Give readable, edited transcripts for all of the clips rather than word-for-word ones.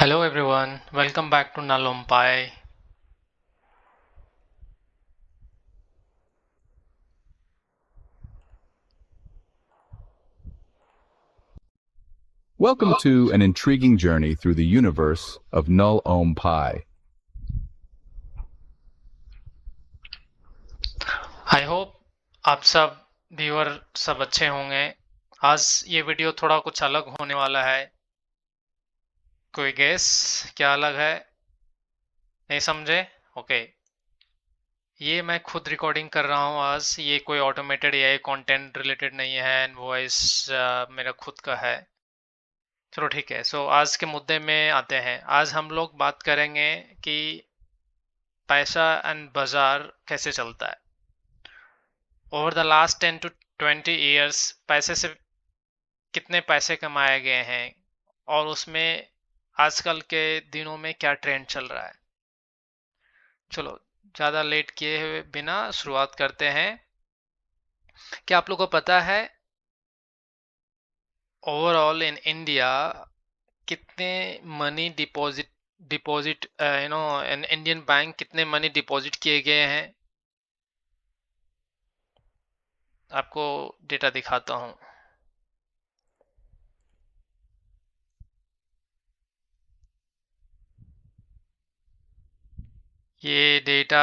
Hello everyone, welcome back to Nalompai. Welcome to an intriguing journey through the universe of Null Ohm Pi. I hope आप सब viewer सब अच्छे होंगे। आज ये वीडियो थोड़ा कुछ अलग होने वाला है। कोई गेस क्या अलग है? नहीं समझे? ओके। ये मैं खुद रिकॉर्डिंग कर रहा हूँ आज। ये कोई ऑटोमेटेड एआई कंटेंट रिलेटेड नहीं है एंड वॉइस मेरा खुद का है। चलो ठीक है। सो आज के मुद्दे में आते हैं। आज हम लोग बात करेंगे कि पैसा एंड बाजार कैसे चलता है। Over the last 10 to 20 years पैसे से कितने पैसे कमाए गए हैं और उसमें आजकल के दिनों में क्या ट्रेंड चल रहा है। चलो ज़्यादा लेट किए हुए बिना शुरुआत करते हैं। क्या आप लोगों को पता है ओवरऑल इन इंडिया कितने money deposit deposit in Indian bank कितने मनी डिपॉजिट किए गए हैं? आपको डेटा दिखाता हूँ। ये डेटा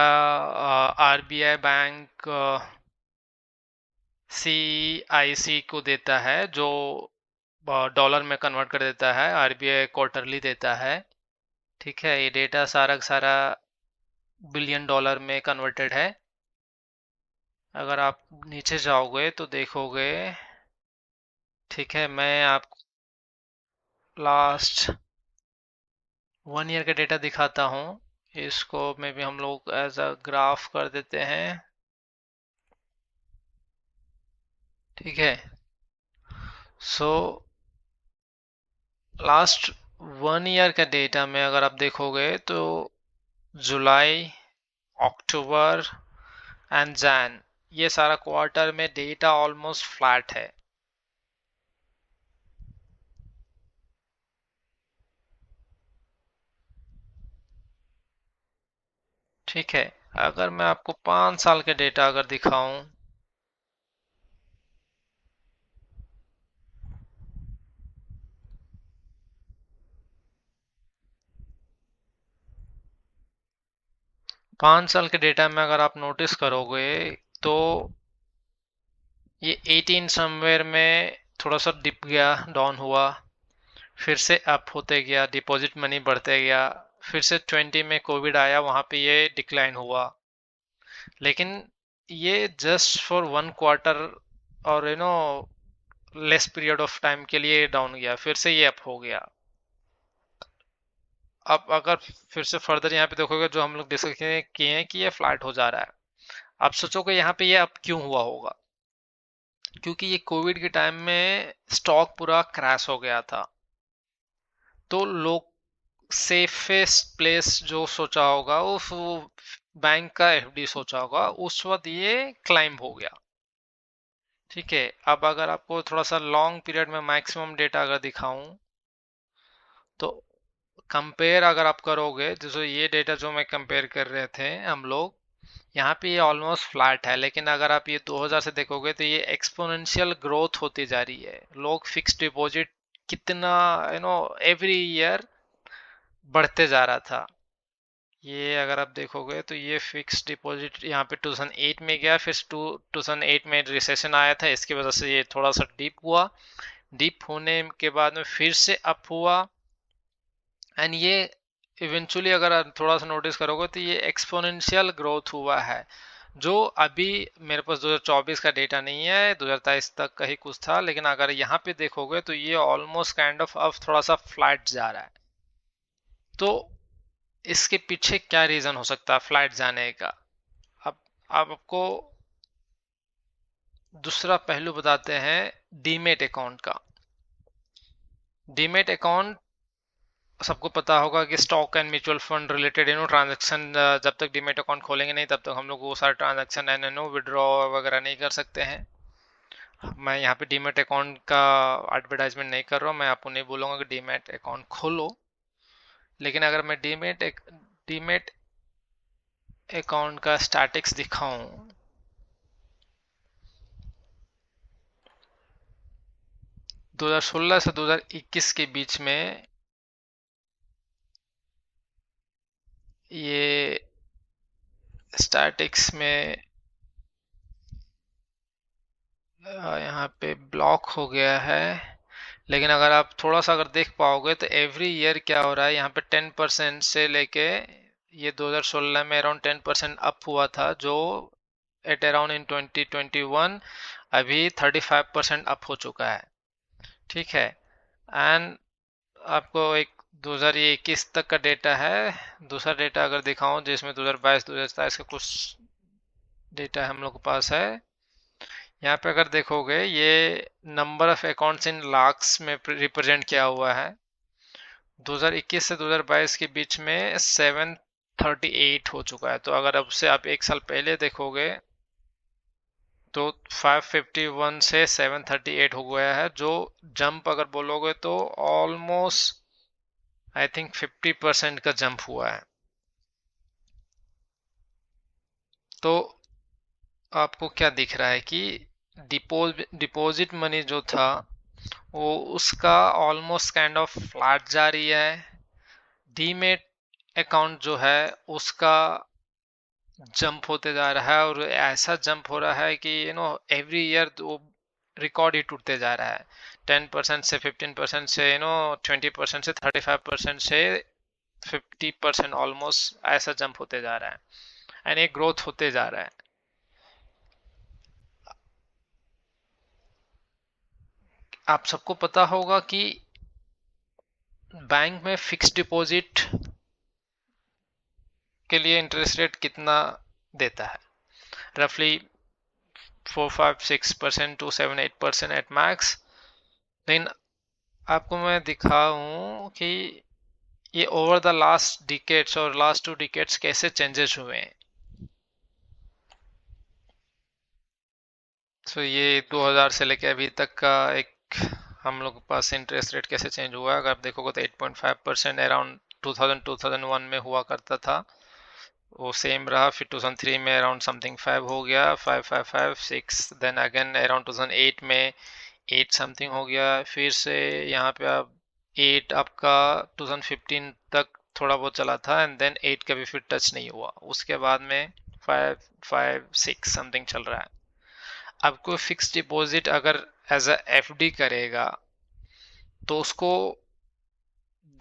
आरबीआई बैंक सीआईसी को देता है, जो डॉलर में कन्वर्ट कर देता है। आरबीआई क्वार्टरली देता है। ठीक है, ये डेटा सारा का सारा बिलियन डॉलर में कन्वर्टेड है। अगर आप नीचे जाओगे तो देखोगे। ठीक है, मैं आपको लास्ट 1 ईयर का डेटा दिखाता हूँ। इसको में भी हम लोग एज अ ग्राफ कर देते हैं। ठीक है, सो लास्ट 1 ईयर का डेटा में अगर आप देखोगे तो जुलाई, अक्टूबर एंड जैन, ये सारा क्वार्टर में डेटा ऑलमोस्ट फ्लैट है। ठीक है, अगर मैं आपको 5 साल के डेटा अगर दिखाऊं, पाँच साल के डेटा में अगर आप नोटिस करोगे तो ये 18 समवेयर में थोड़ा सा डिप गया, डाउन हुआ, फिर से अप होते गया, डिपॉजिट मनी बढ़ते गया, फिर से 20 में कोविड आया, वहां पे ये डिक्लाइन हुआ। लेकिन ये जस्ट फॉर 1 क्वार्टर और लेस पीरियड ऑफ टाइम के लिए डाउन गया, फिर से ये अप हो गया। अब अगर फिर से फर्दर यहाँ पे देखोगे, जो हम लोग डिस्कस किए हैं कि ये फ्लैट हो जा रहा है। आप सोचोगे यहाँ पे ये अप क्यों हुआ होगा? क्योंकि ये कोविड के टाइम में स्टॉक पूरा क्रैश हो गया था। तो लोग सेफेस्ट प्लेस जो सोचा होगा वो बैंक का एफडी सोचा होगा, उस वक्त ये क्लाइंब हो गया। ठीक है, अब अगर आपको थोड़ा सा लॉन्ग पीरियड में मैक्सिमम डेटा अगर दिखाऊं तो कंपेयर अगर आप करोगे, जैसे ये डेटा जो मैं कंपेयर कर रहे थे हम लोग, यहाँ पे ये ऑलमोस्ट फ्लैट है। लेकिन अगर आप ये 2000 से देखोगे तो ये एक्सपोनेंशियल ग्रोथ होती जा रही है। लोग फिक्स डिपॉजिट कितना एवरी ईयर बढ़ते जा रहा था। ये अगर आप देखोगे तो ये फिक्स डिपॉजिट यहाँ पे 2008 में गया, फिर 2008 में रिसेशन आया था, इसकी वजह से ये थोड़ा सा डीप हुआ। डीप होने के बाद में फिर से अप हुआ एंड ये इवेंचुअली अगर आप थोड़ा सा नोटिस करोगे तो ये एक्सपोनेंशियल ग्रोथ हुआ है। जो अभी मेरे पास 2024 का डेटा नहीं है, 2023 तक का ही कुछ था, लेकिन अगर यहाँ पे देखोगे तो ये ऑलमोस्ट काइंड ऑफ अब थोड़ा सा फ्लैट जा रहा है। तो इसके पीछे क्या रीजन हो सकता है फ्लैट जाने का? अब आपको दूसरा पहलू बताते हैं, डीमेट अकाउंट का। डीमेट अकाउंट सबको पता होगा कि stock and mutual fund related transaction, जब तक डीमेट अकाउंट खोलेंगे नहीं तब तक हम लोग वो सारे ट्रांजैक्शन एंड विड्रॉ वगैरह नहीं कर सकते हैं। मैं यहाँ पे डीमेट अकाउंट का एडवर्टाइजमेंट नहीं कर रहा हूँ, मैं आपको नहीं बोलूँगा कि डीमेट अकाउंट खोलो। लेकिन अगर मैं डीमेट अकाउंट का स्टैटिक्स दिखाऊं, 2016 से 2021 के बीच में ये स्टैटिक्स में यहाँ पे ब्लॉक हो गया है। लेकिन अगर आप थोड़ा सा अगर देख पाओगे तो एवरी ईयर क्या हो रहा है, यहाँ पे 10% से लेके ये 2016 में अराउंड 10% अप हुआ था, जो एट अराउंड इन 2021 अभी 35% अप हो चुका है। ठीक है। एंड आपको एक 2021 तक का डेटा है। दूसरा डेटा अगर दिखाऊं जिसमें 2022 2027 का कुछ डेटा हम लोग के पास है, यहाँ पे अगर देखोगे ये number of accounts in lakhs में रिप्रेजेंट किया हुआ है। 2021 से 2022 के बीच में 738 हो चुका है। तो अगर अब से आप एक साल पहले देखोगे तो 551 से 738 हो गया है, जो जंप अगर बोलोगे तो ऑलमोस्ट आई थिंक 50% का जंप हुआ है। तो आपको क्या दिख रहा है कि डिपॉजिट मनी जो था वो उसका ऑलमोस्ट काइंड ऑफ फ्लैट जा रही है। डीमेट अकाउंट जो है उसका जंप होते जा रहा है, और ऐसा जंप हो रहा है कि एवरी ईयर वो रिकॉर्ड ही टूटते जा रहा है। 10% से 15% से 20% से 35% से 50% ऑलमोस्ट ऐसा जंप होते जा रहा है, एंड एक ग्रोथ होते जा रहा है। आप सबको पता होगा कि बैंक में फिक्स्ड डिपॉजिट के लिए इंटरेस्ट रेट कितना देता है, रफली 4-5-6% टू 7-8% एट मैक्स। लेकिन आपको मैं दिखाऊं कि ये ओवर द लास्ट डिकेड्स और लास्ट 2 डिकेड्स कैसे चेंजेस हुए हैं। तो ये 2000 से लेके अभी तक का एक हम लोग के पास इंटरेस्ट रेट कैसे चेंज हुआ है। अगर आप देखोगे तो 8.5% अराउंड 2001 में हुआ करता था, वो सेम रहा। फिर 2003 में अराउंड समथिंग 5 हो गया, 5 देन अगेन अराउंड 2008 में 8 समथिंग हो गया। फिर से यहाँ पे अब 8 आपका 2015 तक थोड़ा बहुत चला था, एंड देन 8 कभी फिर टच नहीं हुआ। उसके बाद में 5-5-6 समथिंग चल रहा है। आपको फिक्स डिपॉजिट अगर एज अ एफडी करेगा तो उसको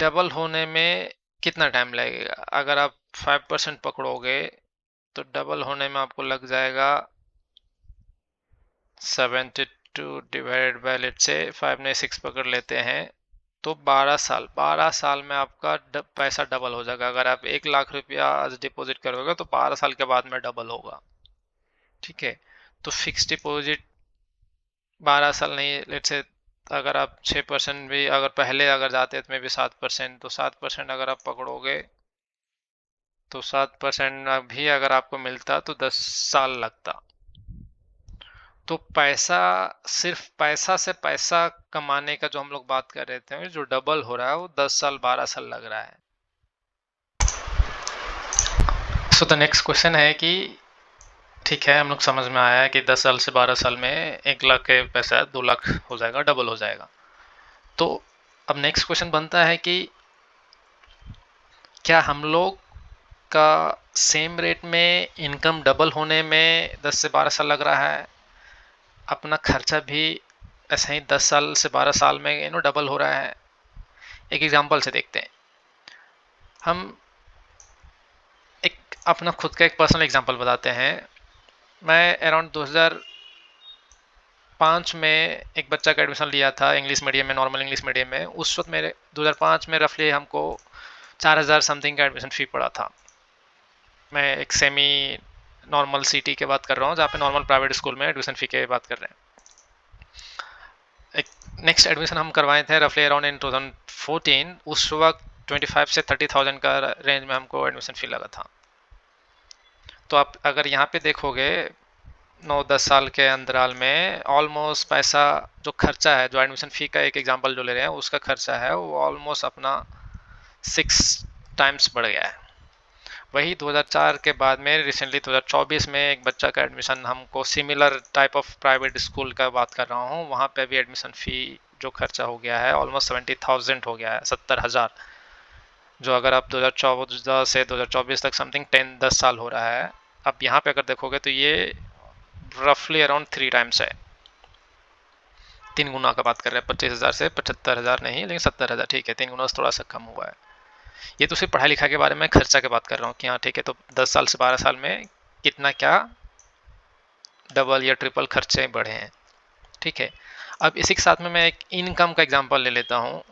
डबल होने में कितना टाइम लगेगा। अगर आप 5% पकड़ोगे तो डबल होने में आपको लग जाएगा 72 डिवाइडेड बाय, लेट से 5 ने 6 पकड़ लेते हैं तो 12 साल में आपका पैसा डबल हो जाएगा। अगर आप 1 लाख रुपया आज डिपॉजिट करोगे तो 12 साल के बाद में डबल होगा। ठीक है। तो फिक्स डिपॉजिट 12 साल नहीं, लेट से अगर आप 6% भी अगर पहले अगर जाते तो में भी 7%, तो 7% अगर आप पकड़ोगे तो 7% भी अगर आपको मिलता तो 10 साल लगता। तो पैसा, सिर्फ पैसा से पैसा कमाने का जो हम लोग बात कर रहे थे, जो डबल हो रहा है वो 10 साल 12 साल लग रहा है। सो द नेक्स्ट क्वेश्चन है कि ठीक है, हम लोग समझ में आया है कि 10 साल से 12 साल में 1 लाख के पैसा 2 लाख हो जाएगा, डबल हो जाएगा। तो अब नेक्स्ट क्वेश्चन बनता है कि क्या हम लोग का सेम रेट में इनकम डबल होने में 10 से 12 साल लग रहा है, अपना खर्चा भी ऐसे ही 10 साल से 12 साल में डबल हो रहा है। एक एग्जांपल से देखते हैं। हम एक अपना खुद का एक पर्सनल एग्जांपल बताते हैं। मैं अराउंड 2005 में एक बच्चा का एडमिशन लिया था इंग्लिश मीडियम में, नॉर्मल इंग्लिश मीडियम में। उस वक्त मेरे 2005 में रफली हमको 4000 समथिंग का एडमिशन फी पड़ा था। मैं एक सेमी नॉर्मल सिटी के बात कर रहा हूँ, जहाँ पे नॉर्मल प्राइवेट स्कूल में एडमिशन फी के बात कर रहे हैं। एक नेक्स्ट एडमिशन हम करवाए थे रफली अराउंड इन 2014। उस वक्त 25 से 30,000 का रेंज में हमको एडमिशन फी लगा था। तो आप अगर यहाँ पे देखोगे 9-10 साल के अंतराल में ऑलमोस्ट पैसा जो खर्चा है, जो एडमिशन फी का एक एग्जांपल जो ले रहे हैं उसका खर्चा है, वो ऑलमोस्ट अपना 6 टाइम्स बढ़ गया है। वही 2004 के बाद में रिसेंटली 2024 में एक बच्चा का एडमिशन हमको similar type of private school का बात कर रहा हूँ, वहाँ पे भी एडमिशन फ़ी जो खर्चा हो गया है ऑलमोस्ट 70,000 हो गया है, 70,000, जो अगर आप 2014 से 2024 तक समथिंग 10 साल हो रहा है। अब यहाँ पे अगर देखोगे तो ये रफली अराउंड 3 टाइम्स है, 3 गुना का बात कर रहे हैं, 25,000 से 75,000 नहीं, लेकिन 70,000 ठीक है, 3 गुना से थोड़ा सा कम हुआ है। ये तो सिर्फ पढ़ाई लिखाई के बारे में खर्चा की बात कर रहा हूँ कि हाँ ठीक है, तो 10 साल से 12 साल में कितना क्या डबल या ट्रिपल खर्चे बढ़े हैं। ठीक है, अब इसी के साथ में मैं एक इनकम का एग्जांपल ले लेता हूँ।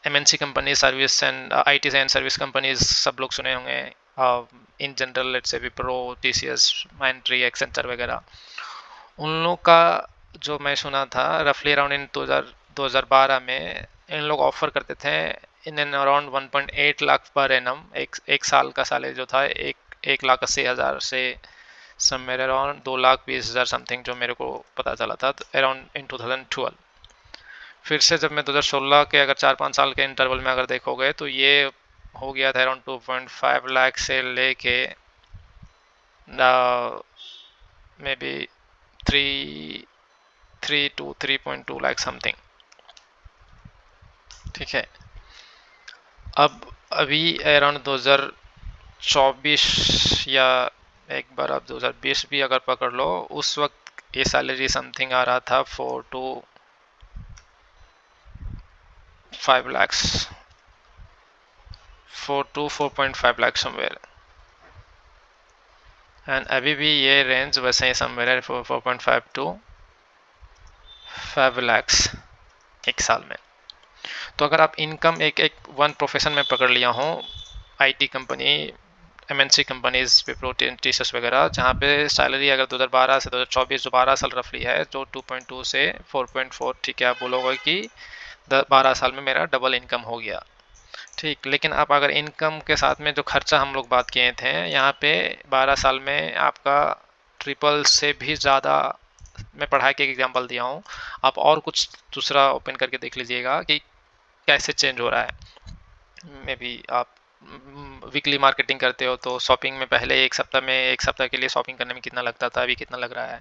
MNC company service and IT and service companies सब लोग सुने होंगे, in general let's say Wipro, TCS, माइंट्री, Accenture वगैरह, उन लोग का जो मैं सुना था रफली अराउंड इन 2012 में इन लोग ऑफर करते थे in an around 1.8 lakh per annum, एक साल का सैलरी जो था 1,80,000 से समवेयर अराउंड 2,20,000 समथिंग, जो मेरे को पता चला था अराउंड इन 2012। फिर से जब मैं 2016 के अगर 4-5 साल के इंटरवल में अगर देखोगे तो ये हो गया था अराउंड 2.5 लाख से लेके may be 3 to 3.2 lakh something. ठीक है, अब अभी अराउंड 2024 या एक बार आप 2020 भी अगर पकड़ लो, उस वक्त ये सैलरी समथिंग आ रहा था 4 to 5 lakhs, 4 to 4.5 lakh somewhere, and अभी भी ये रेंज वैसे ही समवेयर है 4.5 to 5 lakhs एक साल में। तो अगर आप इनकम एक वन प्रोफेशन में पकड़ लिया हो, IT company, MNC companies, Wipro, TCS वगैरह, जहाँ पे सैलरी अगर 2012 से 2024 जो 12 साल रफली है, जो 2.2 से 4.4, ठीक है, आप बोलोगे कि 12 साल में मेरा डबल इनकम हो गया। ठीक, लेकिन आप अगर इनकम के साथ में जो खर्चा हम लोग बात किए थे, यहाँ पे 12 साल में आपका ट्रिपल से भी ज़्यादा, मैं पढ़ाई के एग्जाम्पल दिया हूँ, आप और कुछ दूसरा ओपन करके देख लीजिएगा कि कैसे चेंज हो रहा है। मे बी आप वीकली मार्केटिंग करते हो तो शॉपिंग में पहले एक सप्ताह के लिए शॉपिंग करने में कितना लगता था, अभी कितना लग रहा है।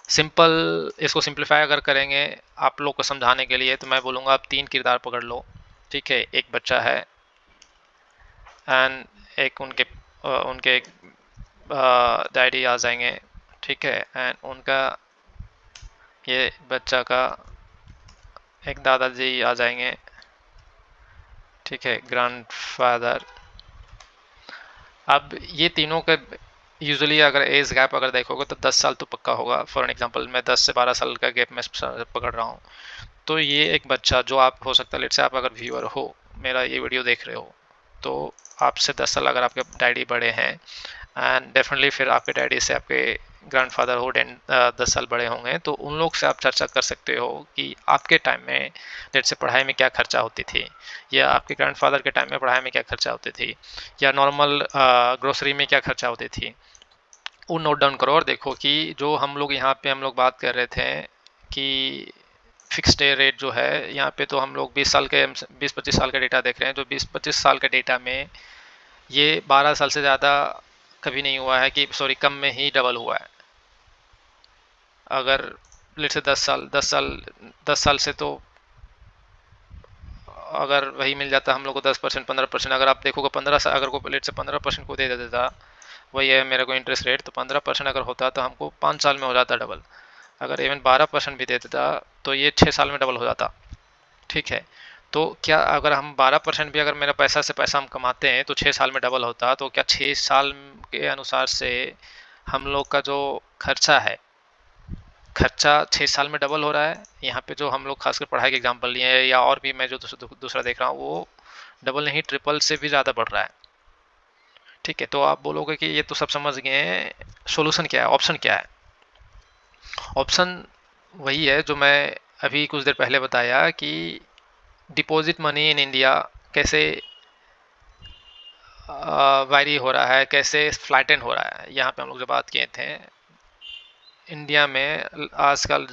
सिंपल, इसको सिंप्लीफाई अगर करेंगे आप लोग को समझाने के लिए, तो मैं बोलूँगा आप 3 किरदार पकड़ लो। ठीक है, एक बच्चा है एंड एक उनके डैडी आ जाएंगे। ठीक है, एंड उनका ये बच्चा का एक दादाजी आ जाएंगे। ठीक है, ग्रैंडफादर। अब ये तीनों के यूजुअली अगर एज गैप अगर देखोगे तो 10 साल तो पक्का होगा। फॉर एन एग्जांपल मैं 10 से 12 साल का गैप में पकड़ रहा हूँ। तो ये एक बच्चा जो आप हो सकता है, लेट से आप अगर व्यूअर हो, मेरा ये वीडियो देख रहे हो, तो आपसे 10 साल अगर आपके डैडी बड़े हैं, एंड डेफिनेटली फिर आपके डैडी से आपके ग्रैंडफादर हुड एंड 10 साल बड़े होंगे, तो उन लोग से आप चर्चा कर सकते हो कि आपके टाइम में लेट से पढ़ाई में क्या खर्चा होती थी, या आपके ग्रैंडफादर के टाइम में पढ़ाई में क्या खर्चा होती थी, या नॉर्मल ग्रोसरी में क्या खर्चा होती थी। वो नोट डाउन करो और देखो कि जो हम लोग यहाँ पे हम लोग बात कर रहे थे कि फिक्स डे रेट जो है, यहाँ पे तो हम लोग 20-25 साल का डेटा देख रहे हैं। जो 20-25 साल के डेटा में ये 12 साल से ज़्यादा कभी नहीं हुआ है कि सॉरी कम में ही डबल हुआ है। अगर लेट से 10 साल से तो अगर वही मिल जाता हम लोग को 10%, 15%, अगर आप देखोगे 15 साल अगर को लेट से 15% को दे देता, वही है मेरे को इंटरेस्ट रेट, तो 15% अगर होता तो हमको 5 साल में हो जाता डबल। अगर इवन 12% भी दे देता तो ये 6 साल में डबल हो जाता। ठीक है, तो क्या अगर हम 12% भी अगर मेरा पैसा से पैसा हम कमाते हैं तो 6 साल में डबल होता, तो क्या 6 साल के अनुसार से हम लोग का जो खर्चा है, खर्चा 6 साल में डबल हो रहा है। यहाँ पे जो हम लोग खासकर पढ़ाई के एग्जाम्पल लिए हैं, या और भी मैं जो दूसरा देख रहा हूँ, वो डबल नहीं ट्रिपल से भी ज़्यादा बढ़ रहा है। ठीक है, तो आप बोलोगे कि ये तो सब समझ गए हैं, सोल्यूशन क्या है, ऑप्शन क्या है? ऑप्शन वही है जो मैं अभी कुछ देर पहले बताया कि डिपॉजिट मनी इन इंडिया कैसे वायरी हो रहा है, कैसे फ्लैटन हो रहा है। यहाँ पे हम लोग जो बात किए थे, इंडिया में आजकल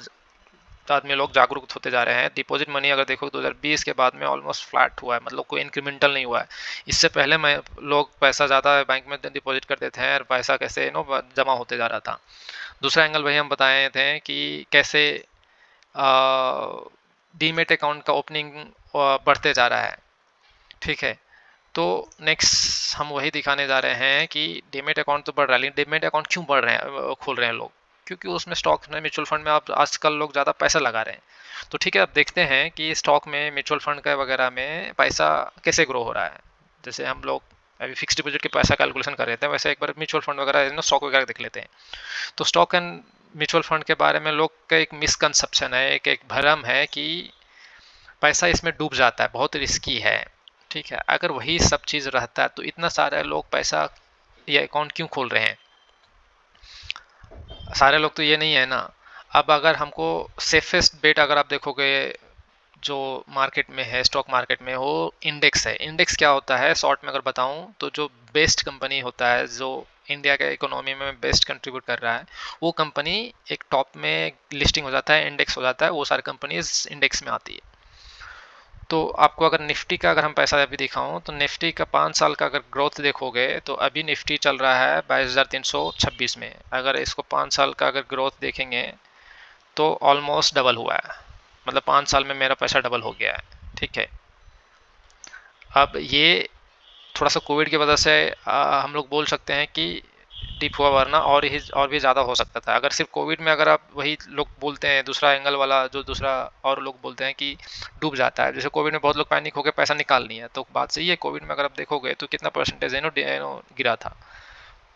आदमी लोग जागरूक होते जा रहे हैं। डिपॉजिट मनी अगर देखो 2020 के बाद में ऑलमोस्ट फ्लैट हुआ है, मतलब कोई इंक्रीमेंटल नहीं हुआ है। इससे पहले मैं लोग पैसा ज़्यादा बैंक में डिपॉजिट करते थे और पैसा कैसे जमा होते जा रहा था। दूसरा एंगल वही हम बताए थे कि कैसे डीमेट अकाउंट का ओपनिंग बढ़ते जा रहा है। ठीक है, तो नेक्स्ट हम वही दिखाने जा रहे हैं कि डीमेट अकाउंट तो बढ़ रहा है, लेकिन डीमेट अकाउंट क्यों बढ़ रहे हैं, खोल रहे हैं लोग? क्योंकि उसमें स्टॉक में, म्यूचुअल फंड में आप आजकल लोग ज़्यादा पैसा लगा रहे हैं। तो ठीक है, अब देखते हैं कि स्टॉक में, म्यूचुअल फंड का वगैरह में पैसा कैसे ग्रो हो रहा है। जैसे हम लोग अभी फिक्स डिपॉजिट के पैसा कैलकुलेशन कर रहे थे, वैसे एक बार म्यूचुअल फंड वगैरह स्टॉक वगैरह देख लेते हैं। तो स्टॉक एंड म्यूचुअल फंड के बारे में लोग का एक मिसकंसेप्शन है, एक भ्रम है कि पैसा इसमें डूब जाता है, बहुत रिस्की है। ठीक है, अगर वही सब चीज़ रहता है तो इतना सारे लोग पैसा या अकाउंट क्यों खोल रहे हैं? सारे लोग तो ये नहीं है ना। अब अगर हमको सेफेस्ट बेट अगर आप देखोगे जो मार्केट में है, स्टॉक मार्केट में, वो इंडेक्स है। इंडेक्स क्या होता है शॉर्ट में अगर बताऊं तो जो बेस्ट कंपनी होता है, जो इंडिया के इकोनॉमी में बेस्ट कंट्रीब्यूट कर रहा है, वो कंपनी एक टॉप में लिस्टिंग हो जाता है, इंडेक्स हो जाता है, वो सारी कंपनीज इंडेक्स में आती है। तो आपको अगर निफ्टी का अगर हम पैसा अभी दिखाऊं तो निफ्टी का 5 साल का अगर ग्रोथ देखोगे तो अभी निफ्टी चल रहा है 22,326 में। अगर इसको 5 साल का अगर ग्रोथ देखेंगे तो ऑलमोस्ट डबल हुआ है, मतलब 5 साल में मेरा पैसा डबल हो गया है। ठीक है, अब ये थोड़ा सा कोविड की वजह से हम लोग बोल सकते हैं कि डिप हुआ, वरना और भी ज़्यादा हो सकता था। अगर सिर्फ कोविड में अगर आप वही लोग बोलते हैं, दूसरा एंगल वाला जो दूसरा और लोग बोलते हैं कि डूब जाता है, जैसे कोविड में बहुत लोग पैनिक होकर पैसा निकाल नहीं है, तो बात सही है। कोविड में अगर आप देखोगे तो कितना परसेंटेज गिरा था,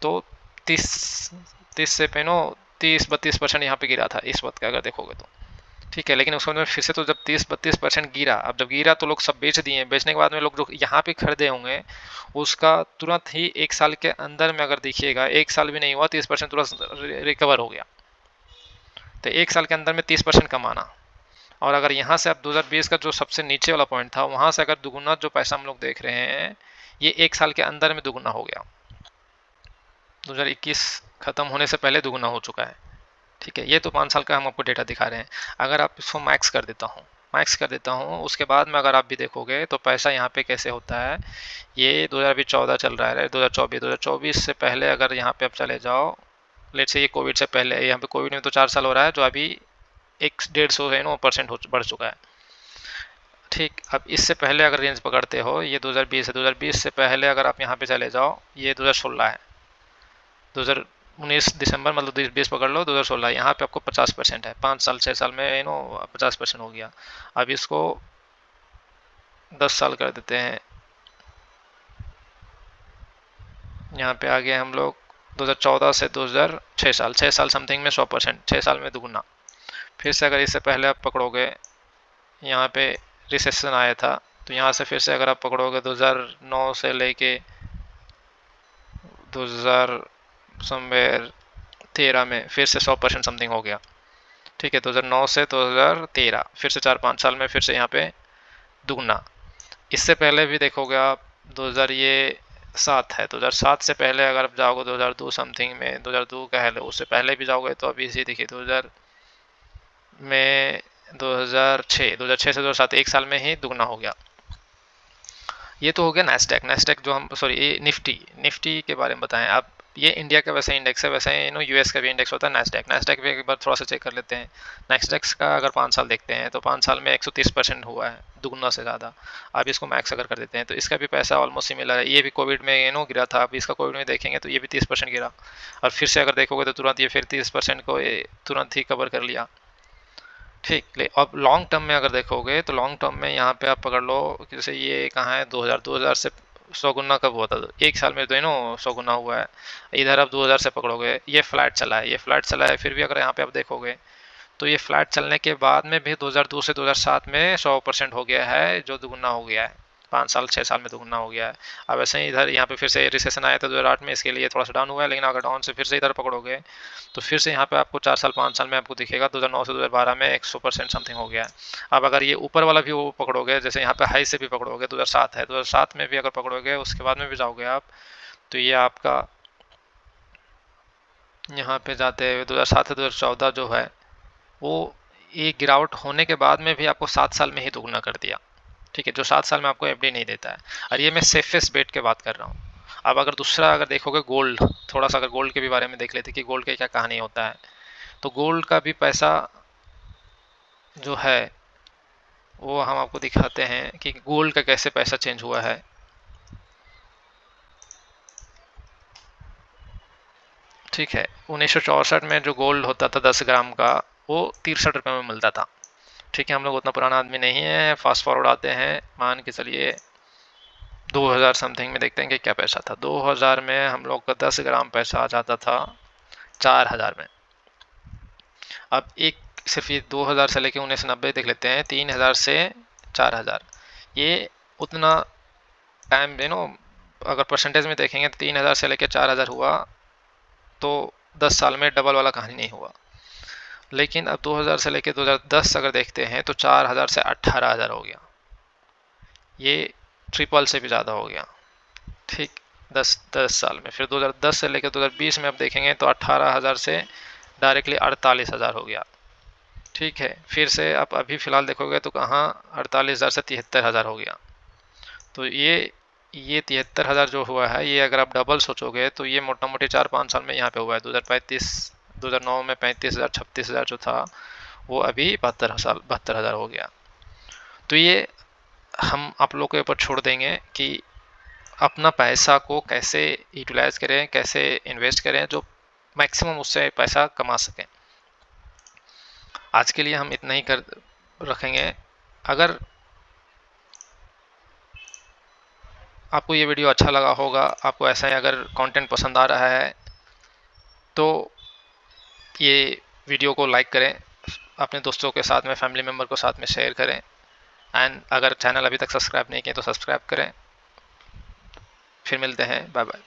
तो 30 से 32% यहाँ पे गिरा था इस वक्त का अगर देखोगे तो। ठीक है, लेकिन उसके बाद फिर से तो जब 30-32% गिरा, अब जब गिरा तो लोग सब बेच दिए। बेचने के बाद में लोग जो यहाँ पे खरीदे होंगे उसका तुरंत ही 1 साल के अंदर में अगर देखिएगा, 1 साल भी नहीं हुआ 30% तुरंत रिकवर हो गया। तो 1 साल के अंदर में 30% कमाना, और अगर यहाँ से आप 2020 का जो सबसे नीचे वाला पॉइंट था वहाँ से अगर दुगुना जो पैसा हम लोग देख रहे हैं, ये 1 साल के अंदर में दुगुना हो गया। 2021 खत्म होने से पहले दुगुना हो चुका है। ठीक है, ये तो 5 साल का हम आपको डेटा दिखा रहे हैं। अगर आप इसको मैक्स कर देता हूँ उसके बाद में अगर आप भी देखोगे तो पैसा यहाँ पे कैसे होता है। ये 2014 चल रहा है, 2024 से पहले अगर यहाँ पे आप चले जाओ, लेट से ये कोविड से पहले, यहाँ पे कोविड में तो 4 साल हो रहा है, जो अभी 150 है ना % बढ़ चुका है। ठीक, अब इससे पहले अगर रेंज पकड़ते हो, ये 2020 है, 2020 से पहले अगर आप यहाँ पे चले जाओ, ये 2016 है, 2019 दिसंबर, मतलब 20 पकड़ लो, 2016 यहाँ पे आपको 50% है। 5 साल 6 साल में 50% हो गया। अब इसको 10 साल कर देते हैं, यहाँ पे आ गए हम लोग 2014 से 2006 साल, 6 साल समथिंग में 100%, 6 साल में दुगुना। फिर से अगर इससे पहले आप पकड़ोगे, यहाँ पे रिसेशन आया था, तो यहाँ से फिर से अगर आप पकड़ोगे 2009 से लेके 2000 समवेयर 13 में फिर से 100% समथिंग हो गया। ठीक है, 2009 से 2013 फिर से 4-5 साल में फिर से यहाँ पे दुगना। इससे पहले भी देखोगे आप 2000 ये 7 है, 2007 से पहले अगर आप जाओगे 2002 समथिंग में, 2002 कह लो, उससे पहले भी जाओगे तो अभी इसी देखिए 2000 में 2006 से 2007, 1 साल में ही दुगना हो गया। ये तो हो गया नेस्डेक जो हम, सॉरी, ये निफ्टी के बारे में बताएं आप। ये इंडिया का वैसे इंडेक्स है, वैसे यूएस का भी इंडेक्स होता है नेस्डेक भी एक बार थोड़ा सा चेक कर लेते हैं। नेस्डेक का अगर 5 साल देखते हैं तो 5 साल में 130% हुआ है, दुगुना से ज़्यादा। अब इसको मैक्स अगर कर देते हैं तो इसका भी पैसा ऑलमोस्ट सिमिलर है। ये भी कोविड में गिरा था, अब इसका कोविड में देखेंगे तो ये भी 30% गिरा, और फिर से अगर देखोगे तो तुरंत ये फिर 30% को तुरंत ही कवर कर लिया। ठीक, ले अब लॉन्ग टर्म में अगर देखोगे तो लॉन्ग टर्म में यहाँ पे आप पकड़ लो, जैसे ये कहाँ है, 2000 से 100 गुना कब हुआ था, 1 साल में तो 100 गुना हुआ है। इधर आप 2000 से पकड़ोगे, ये फ्लैट चला है, फिर भी अगर यहाँ पे आप देखोगे तो ये फ्लैट चलने के बाद में भी 2002 से 2007 में 100% हो गया है, जो दुगुना हो गया है। 5 साल 6 साल में दुगुना हो गया है। अब ऐसे ही इधर यहाँ पे फिर से रिसेशन आया था 2008 में, इसके लिए थोड़ा सा डाउन हुआ है, लेकिन अगर डाउन से फिर से इधर पकड़ोगे तो फिर से यहाँ पे आपको 4 साल 5 साल में आपको दिखेगा 2009 से 2012 में 100% समथिंग हो गया है। अब अगर ये ऊपर वाला भी वो पकड़ोगे, जैसे यहाँ पे हाई से भी पकड़ोगे, 2007 है, 2007 में भी अगर पकड़ोगे, उसके बाद में भी जाओगे आप, तो ये आपका यहाँ पे जाते हुए 2007 से 2014 जो है वो ये गिरावट होने के बाद में भी आपको 7 साल में ही दुगना कर दिया। ठीक है, जो 7 साल में आपको एफडी नहीं देता है। और ये मैं सेफेस्ट बेट की बात कर रहा हूँ। अब अगर दूसरा अगर देखोगे गोल्ड, थोड़ा सा अगर गोल्ड के भी बारे में देख लेते कि गोल्ड के क्या कहानी होता है, तो गोल्ड का भी पैसा जो है वो हम आपको दिखाते हैं कि गोल्ड का कैसे पैसा चेंज हुआ है। ठीक है, 1964 में जो गोल्ड होता था 10 ग्राम का, वो 63 रुपये में मिलता था। ठीक है, हम लोग उतना पुराना आदमी नहीं है, फास्ट फॉरवर्ड आते हैं, मान के चलिए 2000 समथिंग में देखते हैं कि क्या पैसा था। 2000 में हम लोग का 10 ग्राम पैसा आ जाता था 4000 में। अब एक सिर्फ ये 2000 से लेके 1990 देख लेते हैं, 3000 से 4000, ये उतना टाइम अगर परसेंटेज में देखेंगे तो 3000 से लेके 4000 हुआ, तो 10 साल में डबल वाला कहानी नहीं हुआ। लेकिन अब 2000 से लेके 2010 अगर देखते हैं तो 4000 से 18000 हो गया, ये ट्रिपल से भी ज़्यादा हो गया। ठीक, 10 साल में। फिर 2010 से लेकर 2020 में अब देखेंगे तो 18000 से डायरेक्टली 48000 हो गया। ठीक है, फिर से आप अभी फ़िलहाल देखोगे तो कहाँ 48000 से 73000 हो गया। तो ये 73000 जो हुआ है, ये अगर आप डबल सोचोगे तो ये मोटा मोटी 4-5 साल में यहाँ पे हुआ है। 2009 में 35,000 36,000 जो था, वो अभी 72,000 हो गया। तो ये हम आप लोग के ऊपर छोड़ देंगे कि अपना पैसा को कैसे यूटिलाइज करें, कैसे इन्वेस्ट करें जो मैक्सिमम उससे पैसा कमा सकें। आज के लिए हम इतना ही कर रखेंगे। अगर आपको ये वीडियो अच्छा लगा होगा, आपको ऐसा ही अगर कंटेंट पसंद आ रहा है, तो ये वीडियो को लाइक करें, अपने दोस्तों के साथ में, फैमिली मेम्बर को साथ में शेयर करें। एंड अगर चैनल अभी तक सब्सक्राइब नहीं किए तो सब्सक्राइब करें। फिर मिलते हैं, बाय बाय।